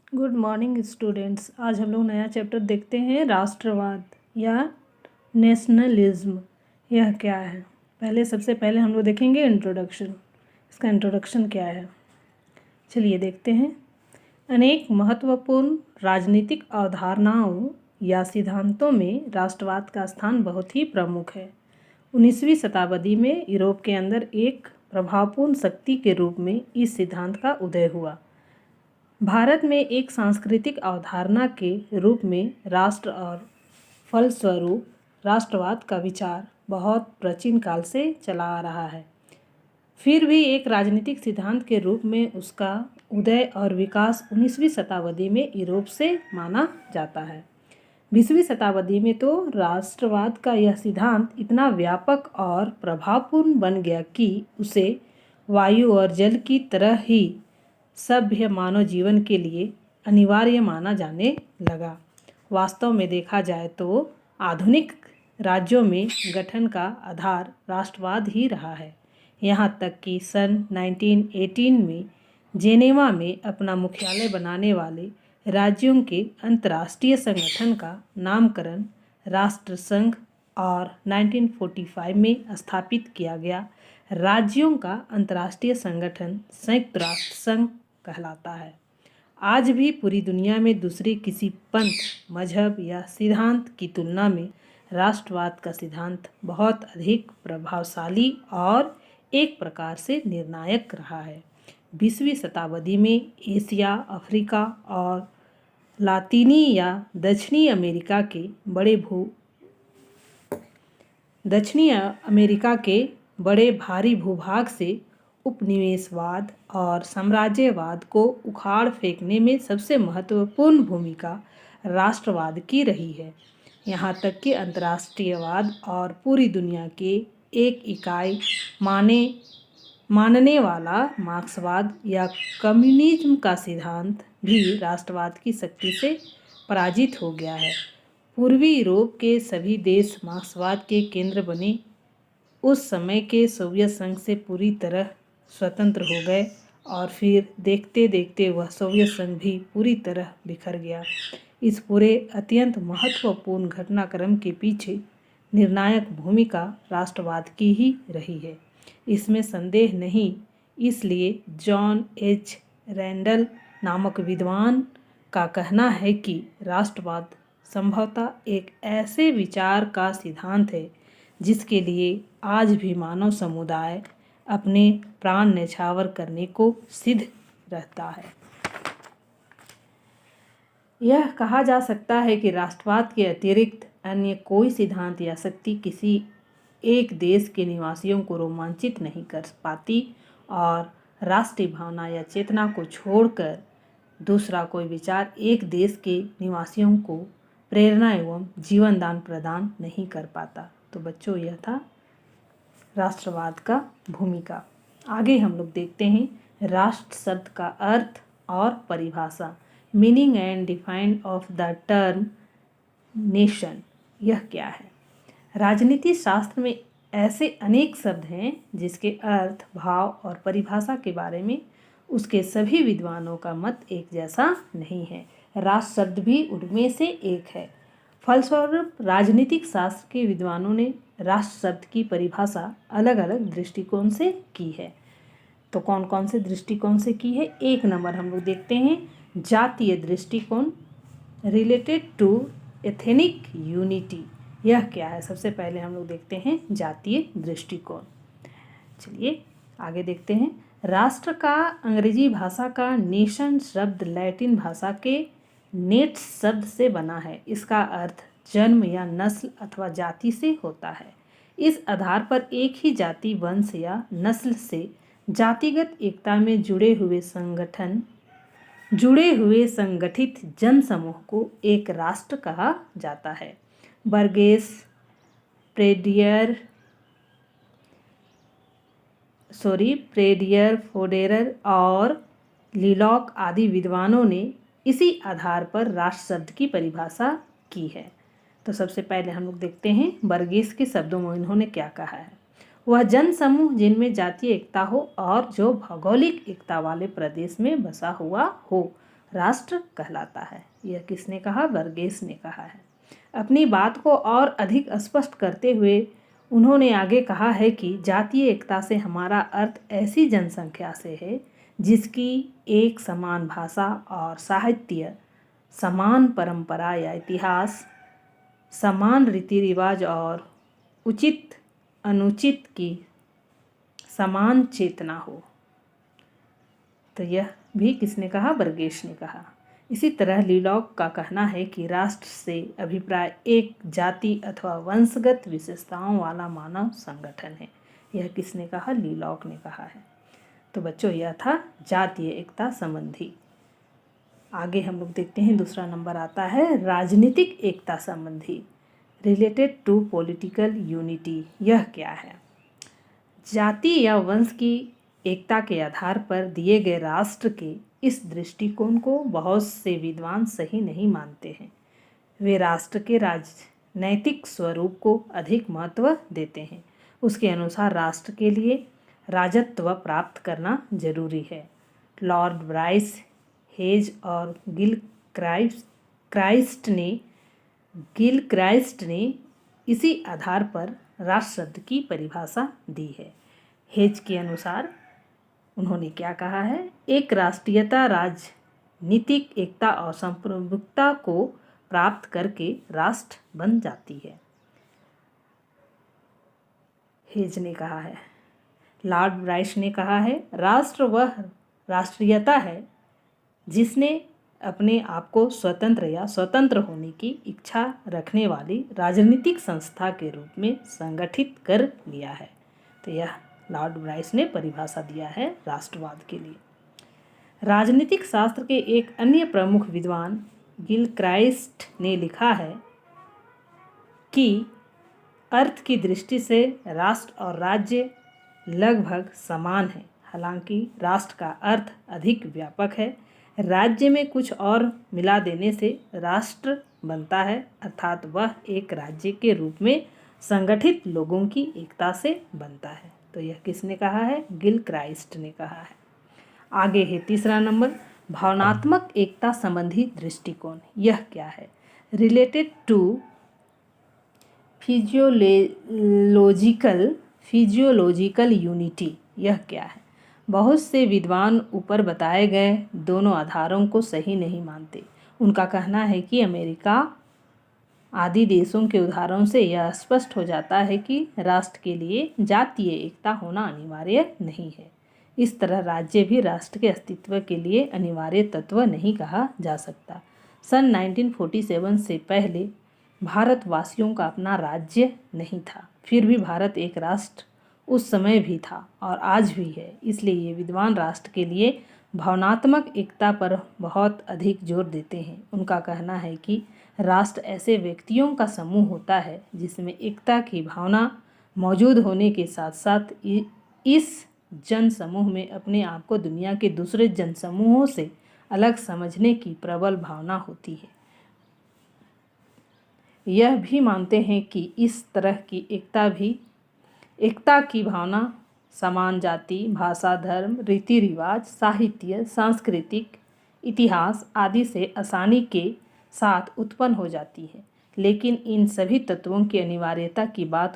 Good morning students. आज हम लोग नया चैप्टर देखते हैं, राष्ट्रवाद या नेशनलिज्म। यह क्या है? सबसे पहले हम लोग देखेंगे इंट्रोडक्शन। इसका इंट्रोडक्शन क्या है, चलिए देखते हैं। अनेक महत्वपूर्ण राजनीतिक अवधारणाओं या सिद्धांतों में राष्ट्रवाद का स्थान बहुत ही प्रमुख है। 19वीं शताब्दी में यूरोप के अंदर एक प्रभावपूर्ण शक्ति के रूप में इस सिद्धांत का उदय हुआ। भारत में एक सांस्कृतिक अवधारणा के रूप में राष्ट्र और फलस्वरूप राष्ट्रवाद का विचार बहुत प्राचीन काल से चला आ रहा है। फिर भी एक राजनीतिक सिद्धांत के रूप में उसका उदय और विकास 19वीं शताब्दी में यूरोप से माना जाता है। 20वीं शताब्दी में तो राष्ट्रवाद का यह सिद्धांत इतना व्यापक और प्रभावपूर्ण बन गया कि उसे वायु और जल की तरह ही सभ्य मानव जीवन के लिए अनिवार्य माना जाने लगा। वास्तव में देखा जाए तो आधुनिक राज्यों में गठन का आधार राष्ट्रवाद ही रहा है। यहाँ तक कि सन 1918 में जेनेवा में अपना मुख्यालय बनाने वाले राज्यों के अंतर्राष्ट्रीय संगठन का नामकरण राष्ट्रसंघ और 1945 में स्थापित किया गया राज्यों का अंतर्राष्ट्रीय संगठन संयुक्त राष्ट्र संघ कहलाता है। आज भी पूरी दुनिया में दूसरे किसी पंथ, मजहब या सिद्धांत की तुलना में राष्ट्रवाद का सिद्धांत बहुत अधिक प्रभावशाली और एक प्रकार से निर्णायक रहा है। 20वीं शताब्दी में एशिया, अफ्रीका और लातीनी या दक्षिणी अमेरिका के बड़े भारी भूभाग से उपनिवेशवाद और साम्राज्यवाद को उखाड़ फेंकने में सबसे महत्वपूर्ण भूमिका राष्ट्रवाद की रही है। यहाँ तक कि अंतर्राष्ट्रीयवाद और पूरी दुनिया के एक इकाई मानने वाला मार्क्सवाद या कम्युनिज्म का सिद्धांत भी राष्ट्रवाद की शक्ति से पराजित हो गया है। पूर्वी यूरोप के सभी देश मार्क्सवाद के केंद्र बने। उस समय के सोवियत संघ से पूरी तरह स्वतंत्र हो गए और फिर देखते देखते वह सोवियत संघ भी पूरी तरह बिखर गया। इस पूरे अत्यंत महत्वपूर्ण घटनाक्रम के पीछे निर्णायक भूमिका राष्ट्रवाद की ही रही है, इसमें संदेह नहीं। इसलिए जॉन एच रैंडल नामक विद्वान का कहना है कि राष्ट्रवाद संभवतः एक ऐसे विचार का सिद्धांत है जिसके लिए आज भी मानव समुदाय अपने प्राण न्यौछावर करने को सिद्ध रहता है। यह कहा जा सकता है कि राष्ट्रवाद के अतिरिक्त अन्य कोई सिद्धांत या शक्ति किसी एक देश के निवासियों को रोमांचित नहीं कर पाती और राष्ट्रीय भावना या चेतना को छोड़कर दूसरा कोई विचार एक देश के निवासियों को प्रेरणा एवं जीवन दान प्रदान नहीं कर पाता। तो बच्चों, यह था राष्ट्रवाद का भूमिका। आगे हम लोग देखते हैं राष्ट्र शब्द का अर्थ और परिभाषा। Meaning and define of the term nation. यह क्या है? राजनीति शास्त्र में ऐसे अनेक शब्द हैं जिसके अर्थ, भाव और परिभाषा के बारे में उसके सभी विद्वानों का मत एक जैसा नहीं है। राष्ट्र शब्द भी उनमें से एक है। फलस्वरूप राजनीतिक शास्त्र के विद्वानों ने राष्ट्र शब्द की परिभाषा अलग अलग दृष्टिकोण से की है। तो कौन कौन से दृष्टिकोण से की है? 1 नंबर हम लोग देखते हैं जातीय दृष्टिकोण, रिलेटेड टू एथनिक यूनिटी। यह क्या है? सबसे पहले हम लोग देखते हैं जातीय दृष्टिकोण। चलिए आगे देखते हैं। राष्ट्र का अंग्रेजी भाषा का नेशन शब्द लैटिन भाषा के नेट्स शब्द से बना है। इसका अर्थ जन्म या नस्ल अथवा जाति से होता है। इस आधार पर एक ही जाति, वंश या नस्ल से जातिगत एकता में जुड़े हुए संगठित जन समूह को एक राष्ट्र कहा जाता है। बर्गेस, प्रेडियर, फोडेरर और लीलॉक आदि विद्वानों ने इसी आधार पर राष्ट्र शब्द की परिभाषा की है। तो सबसे पहले हम लोग देखते हैं बर्गेस के शब्दों में इन्होंने क्या कहा है। वह जन समूह जिनमें जातीय एकता हो और जो भौगोलिक एकता वाले प्रदेश में बसा हुआ हो। राष्ट्र कहलाता है। यह किसने कहा? बर्गेस ने कहा है। अपनी बात को और अधिक स्पष्ट करते हुए उन्होंने आगे कहा है कि जातीय एकता से हमारा अर्थ ऐसी जनसंख्या से है जिसकी एक समान भाषा और साहित्य, समान परंपरा या इतिहास, समान रीति रिवाज और उचित अनुचित की समान चेतना हो। तो यह भी किसने कहा? बर्गेस ने कहा। इसी तरह लीलॉक का कहना है कि राष्ट्र से अभिप्राय एक जाति अथवा वंशगत विशेषताओं वाला मानव संगठन है। यह किसने कहा? लीलॉक ने कहा है। तो बच्चों, यह था जातीय एकता संबंधी। आगे हम लोग देखते हैं, दूसरा नंबर आता है राजनीतिक एकता संबंधी, रिलेटेड टू पॉलिटिकल यूनिटी। यह क्या है? जाति या वंश की एकता के आधार पर दिए गए राष्ट्र के इस दृष्टिकोण को बहुत से विद्वान सही नहीं मानते हैं। वे राष्ट्र के राजनैतिक स्वरूप को अधिक महत्व देते हैं। उसके अनुसार राष्ट्र के लिए राजत्व प्राप्त करना जरूरी है। लॉर्ड ब्राइस, हेज और गिल क्राइस्ट ने इसी आधार पर राष्ट्र शब्द की परिभाषा दी है। हेज के अनुसार उन्होंने क्या कहा है? एक राष्ट्रीयता राजनीतिक एकता और संप्रभुता को प्राप्त करके राष्ट्र बन जाती है, हेज ने कहा है। लॉर्ड ब्राइस ने कहा है, राष्ट्र वह राष्ट्रीयता है जिसने अपने आप को स्वतंत्र या स्वतंत्र होने की इच्छा रखने वाली राजनीतिक संस्था के रूप में संगठित कर लिया है। तो यह लॉर्ड ब्राइस ने परिभाषा दिया है राष्ट्रवाद के लिए। राजनीतिक शास्त्र के एक अन्य प्रमुख विद्वान गिल क्राइस्ट ने लिखा है कि अर्थ की दृष्टि से राष्ट्र और राज्य लगभग समान है, हालांकि राष्ट्र का अर्थ अधिक व्यापक है। राज्य में कुछ और मिला देने से राष्ट्र बनता है, अर्थात वह एक राज्य के रूप में संगठित लोगों की एकता से बनता है। तो यह किसने कहा है? गिल क्राइस्ट ने कहा है। आगे है तीसरा नंबर, भावनात्मक एकता संबंधी दृष्टिकोण। यह क्या है? Related to physiological unity. यह क्या है? बहुत से विद्वान ऊपर बताए गए दोनों आधारों को सही नहीं मानते। उनका कहना है कि अमेरिका आदि देशों के उदाहरणों से यह स्पष्ट हो जाता है कि राष्ट्र के लिए जातीय एकता होना अनिवार्य नहीं है। इस तरह राज्य भी राष्ट्र के अस्तित्व के लिए अनिवार्य तत्व नहीं कहा जा सकता। सन 1947 से पहले भारतवासियों का अपना राज्य नहीं था, फिर भी भारत एक राष्ट्र उस समय भी था और आज भी है। इसलिए ये विद्वान राष्ट्र के लिए भावनात्मक एकता पर बहुत अधिक जोर देते हैं। उनका कहना है कि राष्ट्र ऐसे व्यक्तियों का समूह होता है जिसमें एकता की भावना मौजूद होने के साथ साथ इस जन समूह में अपने आप को दुनिया के दूसरे जन समूहों से अलग समझने की प्रबल भावना होती है। यह भी मानते हैं कि इस तरह की एकता की भावना समान जाति, भाषा, धर्म, रीति रिवाज, साहित्य, सांस्कृतिक इतिहास आदि से आसानी के साथ उत्पन्न हो जाती है, लेकिन इन सभी तत्वों की अनिवार्यता की बात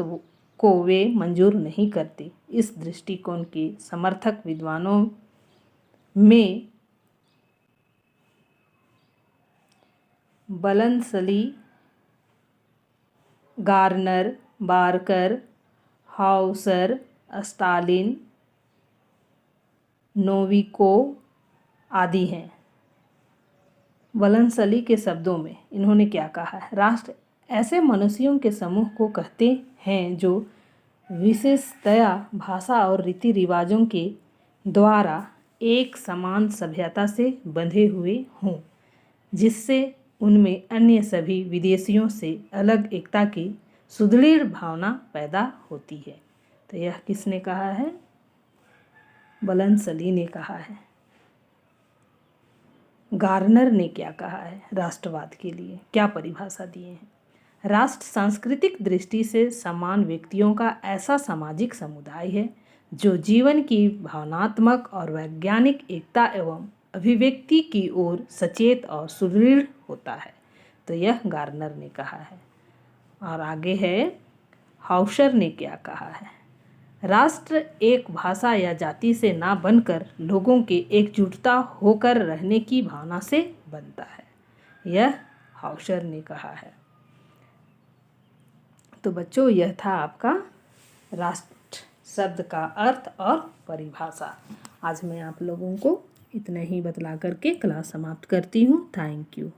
को वे मंजूर नहीं करते। इस दृष्टिकोण के समर्थक विद्वानों में Burnsley, Garner, Barker, Hauser, Stalin, Novikov आदि हैं। बर्नसली के शब्दों में इन्होंने क्या कहा है? राष्ट्र ऐसे मनुष्यों के समूह को कहते हैं जो विशेषतया भाषा और रीति रिवाजों के द्वारा एक समान सभ्यता से बंधे हुए हों, जिससे उनमें अन्य सभी विदेशियों से अलग एकता की सुदृढ़ भावना पैदा होती है। तो यह किसने कहा है? बर्नसली ने कहा है। गार्नर ने क्या कहा है? राष्ट्रवाद के लिए क्या परिभाषा दिए हैं? राष्ट्र सांस्कृतिक दृष्टि से समान व्यक्तियों का ऐसा सामाजिक समुदाय है जो जीवन की भावनात्मक और वैज्ञानिक एकता एवं अभिव्यक्ति की ओर सचेत और सुदृढ़ होता है। तो यह गार्नर ने कहा है। और आगे है हाउसर ने क्या कहा है। राष्ट्र एक भाषा या जाति से ना बनकर लोगों के एकजुटता होकर रहने की भावना से बनता है। यह हाउसर ने कहा है। तो बच्चों, यह था आपका राष्ट्र शब्द का अर्थ और परिभाषा। आज मैं आप लोगों को इतना ही बतला करके क्लास समाप्त करती हूँ। Thank you.